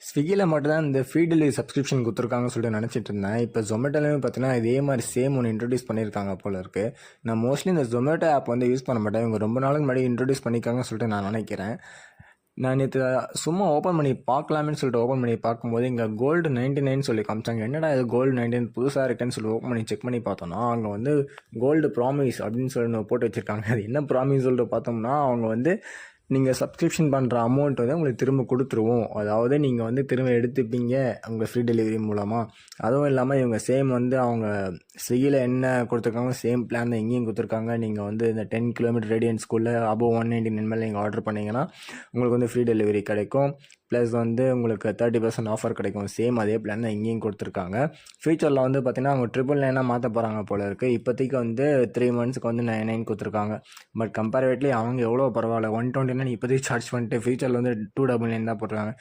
ஸ்விக்கியில் மட்டும்தான் இந்த free delivery subscription கொடுத்துருக்காங்கன்னு சொல்லிட்டு நினச்சிட்டு இருந்தேன். இப்போ ஜொமேட்டோலையும் பார்த்தீங்கன்னா இதே மாதிரி சேம் ஒன்று இன்ட்ரடியூஸ் பண்ணியிருக்காங்க போல இருக்குது. நான் மோஸ்ட்லி இந்த ஜொமேட்டோ ஆப் வந்து யூஸ் பண்ண மாட்டேன். இவங்க ரொம்ப நாளுக்கு முன்னாடி இன்ட்ரடியூஸ் பண்ணியிருக்காங்கன்னு சொல்லிட்டு நான் நினைக்கிறேன். நான் நேற்று சும்மா ஓப்பன் பண்ணி பார்க்கலாமேன்னு சொல்லிட்டு ஓப்பன் பண்ணி பார்க்கும்போது இங்கே கோல்டு 99 சொல்லி காமிச்சாங்க. என்னடா இது கோல்டு 99 புதுசாக இருக்குன்னு சொல்லி ஓப்பன் பண்ணி செக் பண்ணி பார்த்தோன்னா அங்கே வந்து கோல்டு ப்ராமிஸ் அப்படின்னு சொல்லி போட்டு வச்சுருக்காங்க. அது என்ன ப்ராமிஸ் சொல்லிட்டு பார்த்தோம்னா அவங்க வந்து நீங்கள் சப்ஸ்கிரிப்ஷன் பண்ணுற அமௌண்ட் வந்து உங்களுக்கு திரும்ப கொடுத்துருவோம். அதாவது நீங்கள் வந்து திரும்ப எடுத்துப்பீங்க உங்கள் ஃப்ரீ டெலிவரி மூலமாக. அதுவும் இல்லாமல் இவங்க சேம் வந்து அவங்க ஸ்விக்கியில் என்ன கொடுத்துருக்காங்க சேம் பிளான் தான் இங்கேயும் கொடுத்துருக்காங்க. நீங்கள் வந்து இந்த 10 கிலோமீட்டர் ரேடியன்ஸ்குள்ளே அபோவ் 199 மேலே நீங்கள் ஆர்டர் பண்ணிங்கன்னா உங்களுக்கு வந்து ஃப்ரீ டெலிவரி கிடைக்கும். ப்ளஸ் வந்து உங்களுக்கு 30% ஆஃபர் கிடைக்கும். சேம் அதே பிளான் தான் இங்கேயும் கொடுத்துருக்காங்க. ஃபியூச்சரில் வந்து பார்த்திங்கன்னா அவங்க 999 மாற்ற போகிறாங்க போல இருக்குது. இப்போதைக்கு வந்து 3 monthsக்கு வந்து 99 கொடுத்துருக்காங்க. பட் கம்பேரிவேட்லி அவங்க எவ்வளோ பரவாயில்ல, 129 இப்போதைக்கு சார்ஜ் பண்ணிட்டு ஃபியூச்சரில் வந்து 299 தான் போட்டுருக்காங்க.